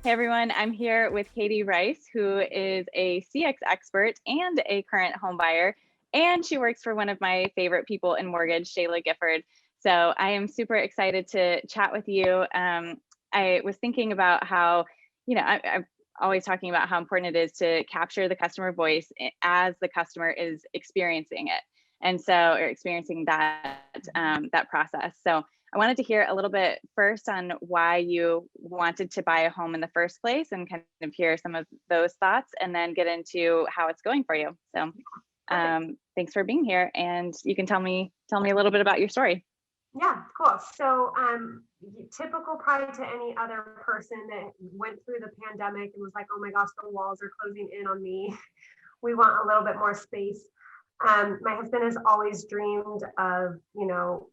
Hey everyone, I'm here with Katie Rice, who is a CX expert and a current home buyer, and she works for one of my favorite people in mortgage, Shayla Gifford. So I am super excited to chat with you. I was thinking about how, I'm always talking about how important it is to capture the customer voice as the customer is experiencing it, and so or experiencing that process. So I wanted to hear a little bit first on why you wanted to buy a home in the first place and kind of hear some of those thoughts and then get into how it's going for you. So thanks for being here, and you can tell me a little bit about your story. Yeah, cool. So typical probably to any other person that went through the pandemic and was like, oh my gosh, the walls are closing in on me. We want a little bit more space. My husband has always dreamed of,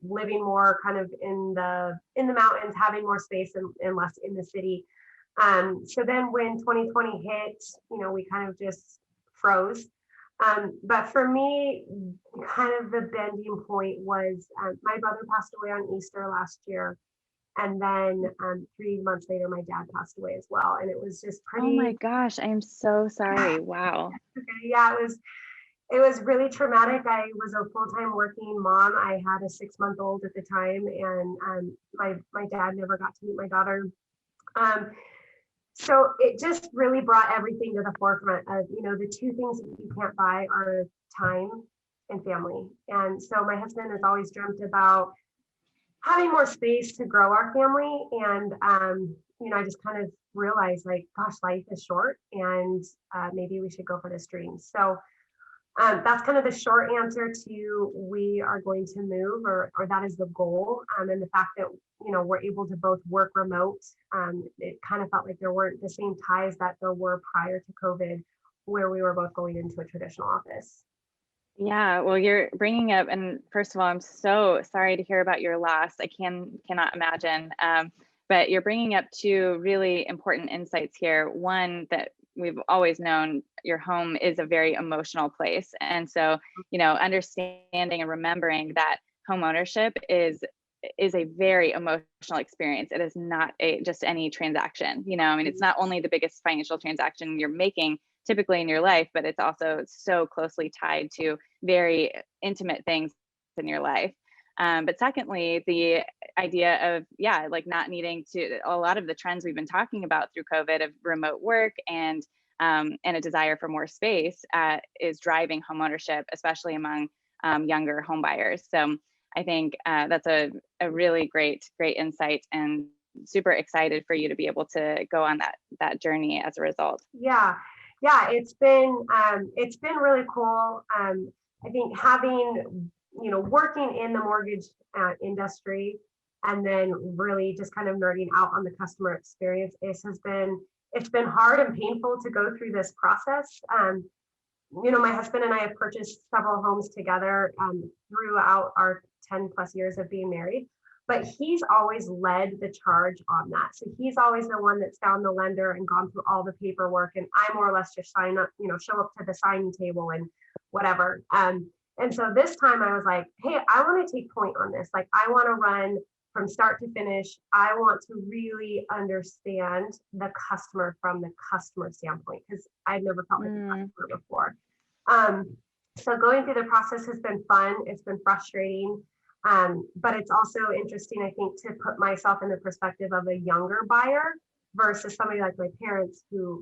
living more kind of in the mountains, having more space and less in the city. So then when 2020 hit, we kind of just froze. But for me, kind of the bending point was my brother passed away on Easter last year. And then 3 months later, my dad passed away as well. And it was just pretty. Oh my gosh, I am so sorry. Wow. Yeah, it was really traumatic. I was a full-time working mom. I had a 6-month-old at the time, and my dad never got to meet my daughter. So it just really brought everything to the forefront of, the two things that you can't buy are time and family. And so my husband has always dreamt about having more space to grow our family. And, I just kind of realized like, gosh, life is short, and maybe we should go for this dream. So that's kind of the short answer to we are going to move, or that is the goal. And the fact that, we're able to both work remote, it kind of felt like there weren't the same ties that there were prior to COVID, where we were both going into a traditional office. Yeah, well, you're bringing up, and first of all, I'm so sorry to hear about your loss. I cannot imagine. But you're bringing up two really important insights here. One, that we've always known your home is a very emotional place. And so, understanding and remembering that home ownership is a very emotional experience. It is not just any transaction. It's not only the biggest financial transaction you're making typically in your life, but it's also so closely tied to very intimate things in your life. But secondly, the idea of, like not needing to, a lot of the trends we've been talking about through COVID of remote work and a desire for more space is driving homeownership, especially among younger home buyers. So I think that's a really great insight, and super excited for you to be able to go on that journey as a result. Yeah, it's been really cool. I think having, working in the mortgage industry, and then really just kind of nerding out on the customer experience, it's been hard and painful to go through this process. My husband and I have purchased several homes together throughout our 10 plus years of being married, but he's always led the charge on that. So he's always the one that's found the lender and gone through all the paperwork, and I more or less just sign up, show up to the signing table and whatever. And so this time I was like, hey, I want to take point on this. Like, I want to run from start to finish. I want to really understand the customer from the customer standpoint, because I'd never felt like a customer before. So going through the process has been fun. It's been frustrating. But it's also interesting, I think, to put myself in the perspective of a younger buyer versus somebody like my parents who,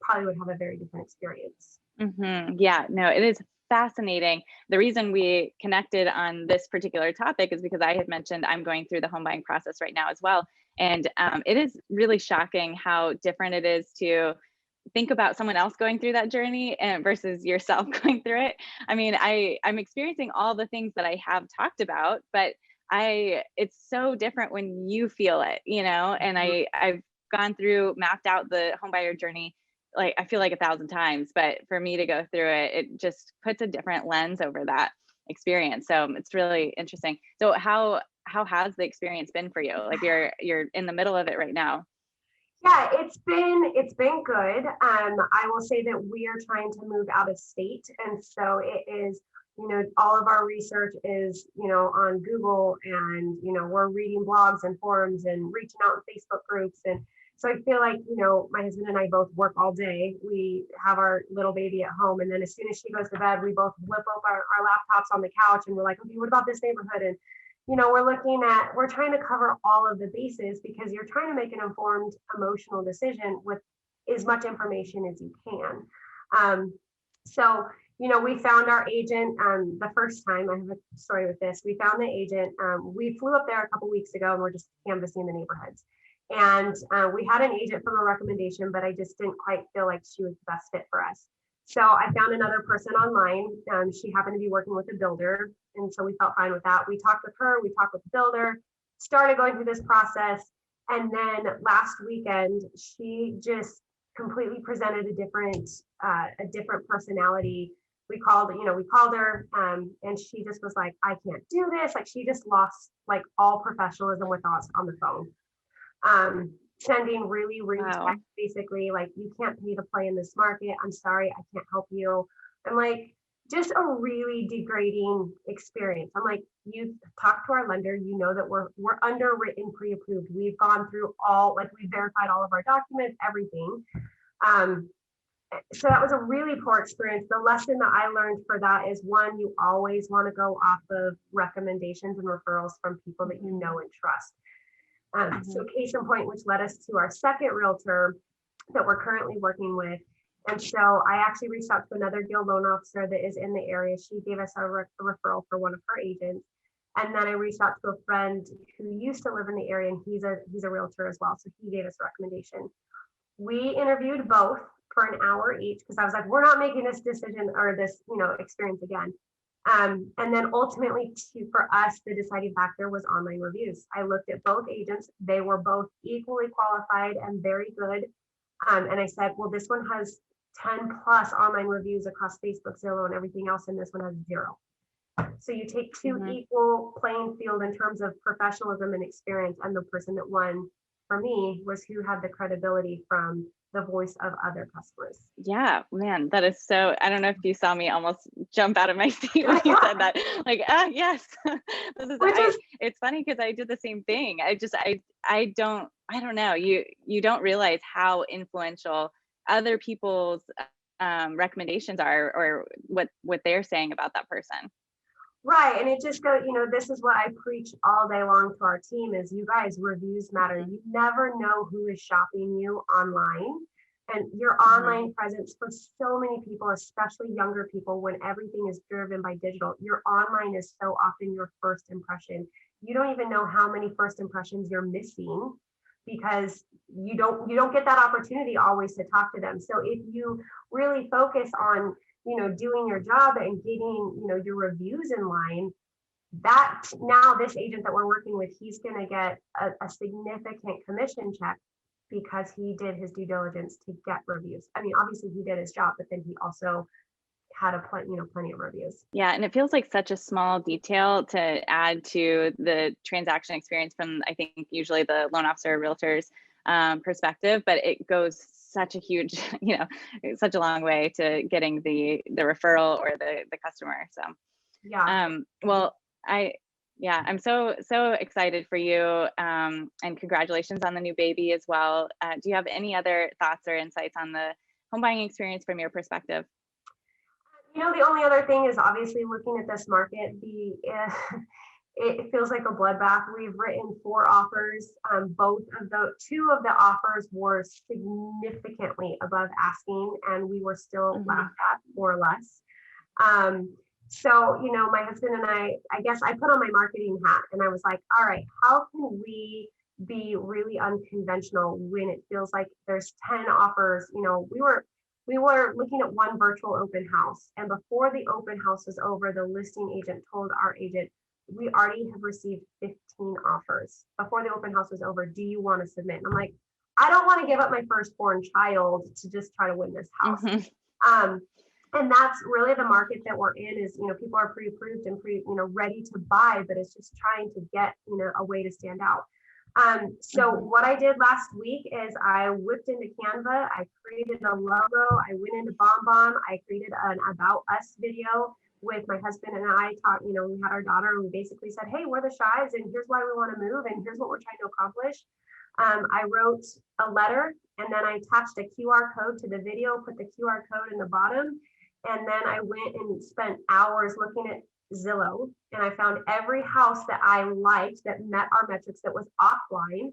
probably would have a very different experience. Mm-hmm. Yeah, no, it is fascinating. The reason we connected on this particular topic is because I had mentioned I'm going through the home buying process right now as well. And it is really shocking how different it is to think about someone else going through that journey and versus yourself going through it. I mean, I'm experiencing all the things that I have talked about, but it's so different when you feel it, and I've gone through, mapped out the homebuyer journey, like I feel like 1,000 times, but for me to go through it, it just puts a different lens over that experience. So it's really interesting. So how has the experience been for you? Like you're in the middle of it right now. Yeah, it's been good. I will say that we are trying to move out of state, and so it is, all of our research is, on Google, and we're reading blogs and forums and reaching out in Facebook groups, and So I feel like, my husband and I both work all day. We have our little baby at home. And then as soon as she goes to bed, we both whip up our laptops on the couch and we're like, okay, what about this neighborhood? And, we're trying to cover all of the bases because you're trying to make an informed emotional decision with as much information as you can. So, we found our agent the first time. I have a story with this. We found the agent. We flew up there a couple weeks ago and we're just canvassing the neighborhoods. And we had an agent from a recommendation, but I just didn't quite feel like she was the best fit for us. So I found another person online. She happened to be working with a builder. And so we felt fine with that. We talked with her, we talked with the builder, started going through this process. And then last weekend, she just completely presented a different personality. We called her and she just was like, I can't do this. Like she just lost like all professionalism with us on the phone. Sending really rude text, basically like, you can't pay to play in this market. I'm sorry, I can't help you. And like, just a really degrading experience. I'm like, you talk to our lender, that we're underwritten, pre-approved. We've gone through we verified all of our documents, everything. So that was a really poor experience. The lesson that I learned for that is, one, you always want to go off of recommendations and referrals from people that you know and trust. So case in point, which led us to our second realtor that we're currently working with. And so I actually reached out to another Guild loan officer that is in the area. She gave us a referral for one of her agents. And then I reached out to a friend who used to live in the area, and he's a realtor as well. So he gave us a recommendation. We interviewed both for an hour each because I was like, we're not making this decision or this, experience again. And then ultimately, for us, the deciding factor was online reviews. I looked at both agents. They were both equally qualified and very good. And I said, well, this one has 10 plus online reviews across Facebook, Zillow, and everything else, and this one has 0. So you take two equal playing field in terms of professionalism and experience, and the person that won for me was who had the credibility from the voice of other customers. Yeah, man, that is so, I don't know if you saw me almost jump out of my seat when you said that. Like, yes, it's funny because I did the same thing. I don't know. You don't realize how influential other people's recommendations are, or what they're saying about that person. Right. And it just goes, this is what I preach all day long to our team is, you guys, reviews matter. You never know who is shopping you online, and your online presence for so many people, especially younger people, when everything is driven by digital, your online is so often your first impression. You don't even know how many first impressions you're missing because you don't get that opportunity always to talk to them. So if you really focus on doing your job and getting, your reviews in line, that now this agent that we're working with, he's going to get a significant commission check because he did his due diligence to get reviews. I mean, obviously he did his job, but then he also had plenty of reviews. Yeah. And it feels like such a small detail to add to the transaction experience from, I think, usually the loan officer realtor's perspective, but it goes such a huge, such a long way to getting the referral or the customer. So, yeah. Well, I'm so excited for you, and congratulations on the new baby as well. Do you have any other thoughts or insights on the home buying experience from your perspective? The only other thing is obviously looking at this market, it feels like a bloodbath. We've written 4 offers. Two of the offers were significantly above asking, and we were still laughed at, more or less. So, my husband and I guess I put on my marketing hat and I was like, all right, how can we be really unconventional when it feels like there's 10 offers? We were looking at one virtual open house, and before the open house was over, the listing agent told our agent, we already have received 15 offers. Before the open house was over, do you want to submit? And I'm like, I don't want to give up my firstborn child to just try to win this house. And that's really the market that we're in is, people are pre-approved and ready to buy, but it's just trying to get, a way to stand out. So what I did last week is I whipped into Canva, I created a logo, I went into BombBomb, I created an About Us video with my husband and I talked, we had our daughter and we basically said, hey, we're the Shives and here's why we want to move and here's what we're trying to accomplish. I wrote a letter and then I attached a QR code to the video, put the QR code in the bottom. And then I went and spent hours looking at Zillow, and I found every house that I liked that met our metrics that was offline.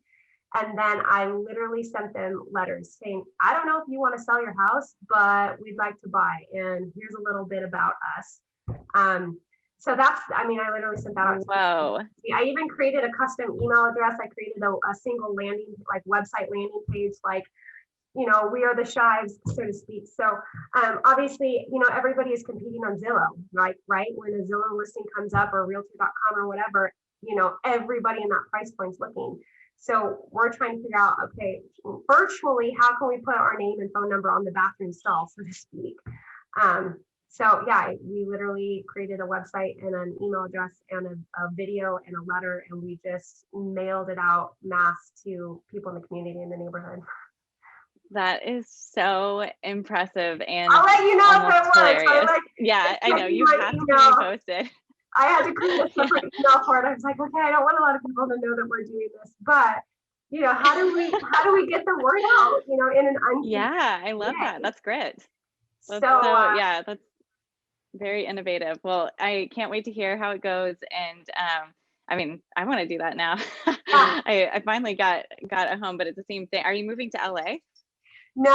And then I literally sent them letters saying, I don't know if you want to sell your house, but we'd like to buy. And here's a little bit about us. So that's, I mean, I literally sent that out. Whoa. I even created a custom email address. I created a single landing, like website landing page, like, you know, we are the Shives, so to speak. So obviously, you know, everybody is competing on Zillow, right? When a Zillow listing comes up or realtor.com or whatever, you know, everybody in that price point is looking. So we're trying to figure out, okay, virtually, how can we put our name and phone number on the bathroom stall, so to speak? So yeah, we literally created a website and an email address and a video and a letter, and we just mailed it out mass to people in the community in the neighborhood. That is so impressive, and I'll let you know if it hilarious. works. Yeah, I know, you have to keep me posted. I had to create a separate email for it. I was like, okay, I don't want a lot of people to know that we're doing this, but you know, how do we get the word out? You know, in an yeah, I love that. That's great. That's yeah, that's very innovative. Well, I can't wait to hear how it goes, and I mean, I want to do that now. Yeah. I finally got a home, but it's the same thing. Are you moving to LA? No,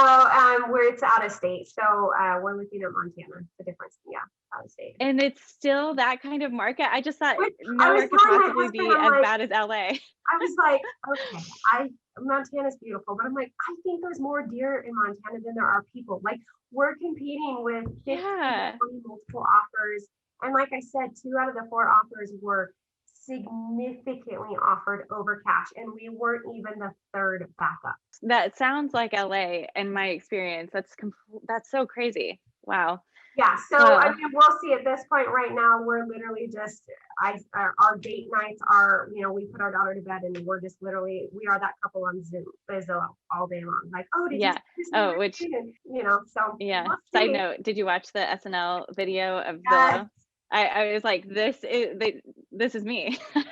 where it's out of state. So we're looking at Montana. The difference, yeah, out of state. And it's still that kind of market. I just thought nowhere could possibly be as bad as LA. I was like, okay, Montana's beautiful, but I'm like, I think there's more deer in Montana than there are people. Like, we're competing with 50, 20 multiple offers, and like I said, 2 out of the 4 offers were significantly offered over cash, and we weren't even the 3rd backup. That sounds like LA in my experience. That's so crazy. Wow. Yeah, so I mean, we'll see. At this point right now, we're literally just our date nights are, you know, we put our daughter to bed and we're just literally, we are that couple on Zillow all day long. Like, oh, did you see this which, and, you know, so yeah. Side note, did you watch the SNL video of Zillow? I was like, this is me. Yeah,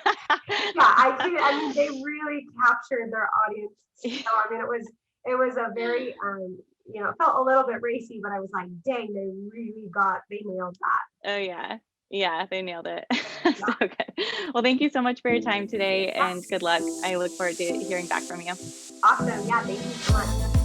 I mean, they really captured their audience. So I mean, it was a very you know, it felt a little bit racy, but I was like, dang, they nailed that. Oh yeah. Yeah, they nailed it. So good. Well, thank you so much for your time today, and good luck. I look forward to hearing back from you. Awesome. Yeah, thank you so much.